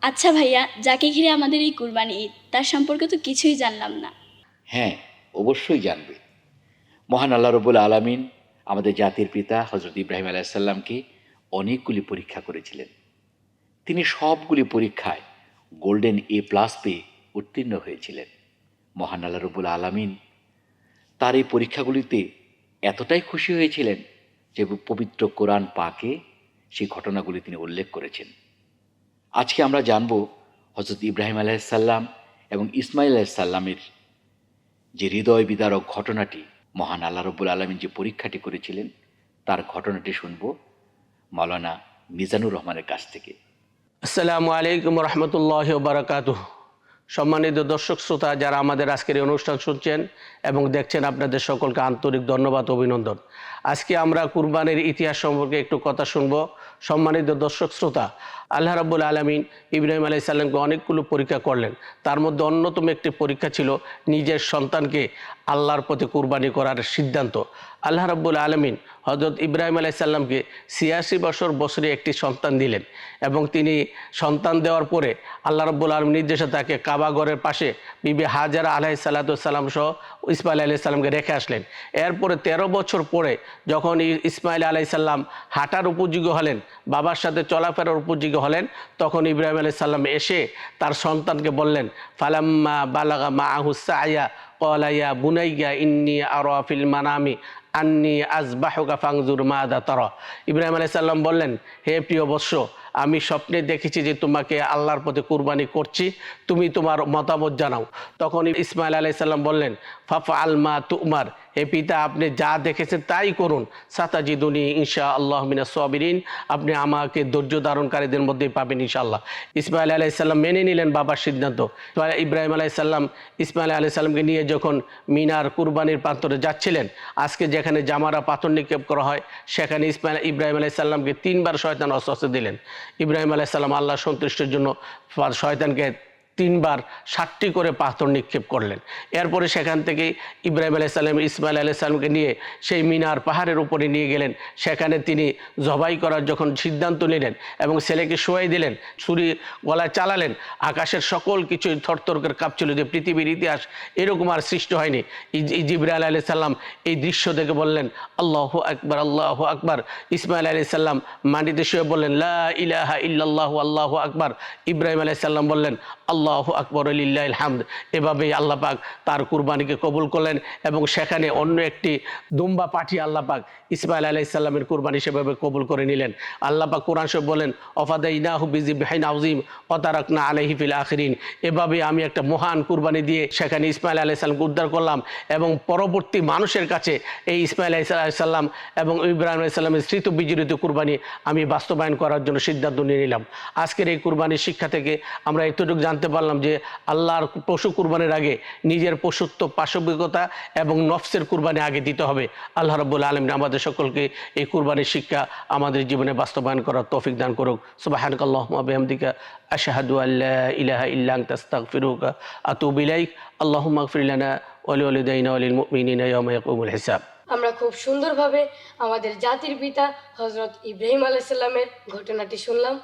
আচ্ছা ভাইয়া, যাকে ঘিরে আমাদের এই কুরবানি ঈদ, তার সম্পর্কে তো কিছুই জানলাম না। হ্যাঁ, অবশ্যই জানবে। মহান আল্লাহ রব্বুল আলামিন আমাদের জাতির পিতা হজরত ইব্রাহিম আলাইসাল্লামকে অনেকগুলি পরীক্ষা করেছিলেন। তিনি সবগুলি পরীক্ষায় গোল্ডেন A+ পেয়ে উত্তীর্ণ হয়েছিলেন। মহান আল্লাহ রব্বুল আলামিন তার এই পরীক্ষাগুলিতে এতটাই খুশি হয়েছিলেন যে পবিত্র কোরআন পাকে সেই ঘটনাগুলি তিনি উল্লেখ করেছেন। আজকে আমরা জানব হজরত ইব্রাহিম আলাইসাল্লাম এবং ইসমাইল আলাইসাল্লামের যে হৃদয় বিদারক ঘটনাটি, মহান আল্লাহ রব্বুল আলামিন যে পরীক্ষাটি করেছিলেন তার ঘটনাটি শুনব মাওলানা মিজানুর রহমানের কাছ থেকে। আসসালামু আলাইকুম রহমতুল্লাহ বারাকাতুহ। সম্মানিত দর্শক শ্রোতা, যারা আমাদের আজকের এই অনুষ্ঠান শুনছেন এবং দেখছেন, আপনাদের সকলকে আন্তরিক ধন্যবাদ, অভিনন্দন। আজকে আমরা কুরবানির ইতিহাস সম্পর্কে একটু কথা শুনব। সম্মানিত দর্শক শ্রোতা, আল্লাহ রাব্বুল আলামিন ইব্রাহিম আলাইহিস সালামকে অনেকগুলো পরীক্ষা করলেন। তার মধ্যে অন্যতম একটি পরীক্ষা ছিল নিজের সন্তানকে আল্লাহর পথে কুরবানি করার সিদ্ধান্ত। আল্লাহ রাব্বুল আলামিন হযরত ইব্রাহিম আলাইহিস সালামকে ৮৬ বছরে একটি সন্তান দিলেন এবং তিনি সন্তান দেওয়ার পরে আল্লাহ রাব্বুল আলামিন নির্দেশে তাকে কাবা ঘরের পাশে বিবি হাজারা আলাইহিস সালাম সহ ইসমাইল আলাইহিস সালামকে রেখে আসলেন। এরপরে ১৩ বছর পরে যখন ইসমাইল আলাইহিস সালাম হাঁটার উপযোগী হলেন, বাবার সাথে চলাফেরার উপযোগী হলেন, তখন ইব্রাহিম আলাইহিস সালাম এসে তার সন্তানকে বললেন, ফালাম্মা বালাগা মাআহুস সা'য়া ক্বালা ইয়া বুনাইয়া ইন্নী আরা ফিল মানামি আন্নী আযবাহুকা ফানজুর মাযা তারা। ইব্রাহিম আলাইহিস সালাম বললেন, হে প্রিয় বৎস, আমি স্বপ্নে দেখেছি যে তোমাকে আল্লাহর পথে কুরবানি করছি, তুমি তোমার মতামত জানাও। তখন ইসমাইল আলাইহিস সালাম বললেন, ফাফআল মা তুমার, হে পিতা, আপনি যা দেখেছেন তাই করুন, সাতাজিদুনি ইনশাআল্লাহ মিনাস সাবিরিন, আপনি আমাকে ধৈর্য ধারণকারীদের মধ্যেই পাবেন ইনশাআল্লাহ। ইসমাইল আলাইহিস সালাম মেনে নিলেন বাবার সিদ্ধান্ত। ইব্রাহিম আলাইহিস সালাম ইসমাইল আলাইহিস সালামকে নিয়ে যখন মিনার কুরবানির প্রান্তরে যাচ্ছিলেন, আজকে যেখানে জামারা পাথর নিক্ষেপ করা হয়, সেখানে ইব্রাহিম আলাইহিস সালামকে ৩ বার শয়তান ওয়াসওয়াসা দিলেন। ইব্রাহিম আলাইহিস সালাম আল্লাহ সন্তুষ্টির জন্য শয়তানকে ৩ বার ৭টি করে পাথর নিক্ষেপ করলেন। এরপরে সেখান থেকে ইব্রাহিম আলাইহিস সালাম ইসমাইল আলাইহিস সালামকে নিয়ে সেই মিনার পাহাড়ের উপরে নিয়ে গেলেন। সেখানে তিনি জবাই করার যখন সিদ্ধান্ত নিলেন এবং ছেলেকে শোয়াই দিলেন, ছুরি গলায় চালালেন, আকাশের সকল কিছু থরথর করে কাঁপছিল যে পৃথিবীর ইতিহাস এরকম আর সৃষ্টি হয়নি। জিবরাইল আলাইহিস সালাম এই দৃশ্য দেখে বললেন, আল্লাহু আকবার, আল্লাহু আকবার। ইসমাইল আলাইহিস সালাম মাটিতে শুয়ে বললেন, লা ইলাহা ইল্লাল্লাহু আল্লাহু আকবার। ইব্রাহিম আলাইহিস সালাম বললেন, আল্লাহু আকবার লিল্লাহিল হামদ। এভাবেই আল্লাহ পাক তার কুরবানিকে কবুল করলেন এবং সেখানে অন্য একটি দুম্বা পাঠিয়ে আল্লাহ পাক ইসমাইল আলাইহিস সালামের কুরবানি সেভাবে কবুল করে নিলেন। আল্লাহ পাক কোরআন শরীফে বলেন, অফাদাইনাহু বিযিবহিন আযীম ওয়া তারাকনা আলাইহি ফিল আখিরিন। এভাবে আমি একটা মহান কুরবানি দিয়ে সেখানে ইসমাইল আলাইহিস সালামকে উদ্ধার করলাম এবং পরবর্তী মানুষের কাছে এই ইসমাইল আলাইহিস সালাম এবং ইব্রাহিম আলাইহিস সালামের স্মৃতি বিজড়িত কুরবানি আমি বাস্তবায়ন করার জন্য সিদ্ধান্ত নিয়ে নিলাম। আজকের এই কুরবানির শিক্ষা থেকে আমরা এতটুকু জানতে পারলাম যে আল্লাহর পশু কুরবানির আগে নিজের পশুত্ব, পাশবিকতা এবং নফসের কুরবানি আগে দিতে হবে। আল্লাহ রাব্বুল আলামিন আমাদের সকলকে এই কুরবানির শিক্ষা আমাদের জীবনে বাস্তবায়ন করার তৌফিক দান করুক। সুবহানাকাল্লাহুম্মা ওয়া বিহামদিকা আশহাদু আল্লা ইলাহা ইল্লা আনতা আস্তাগফিরুকা আতুবু ইলাইক। আল্লাহুম্মা ইগফির লানা ওয়া লিওয়ালিদাইনা ওয়া লিল মুমিনিনা ইয়াওমা ইয়াকুমুল হিসাব। আমরা খুব সুন্দরভাবে আমাদের জাতির পিতা হযরত ইব্রাহিম আলাইহিস সালামের ঘটনাটি শুনলাম।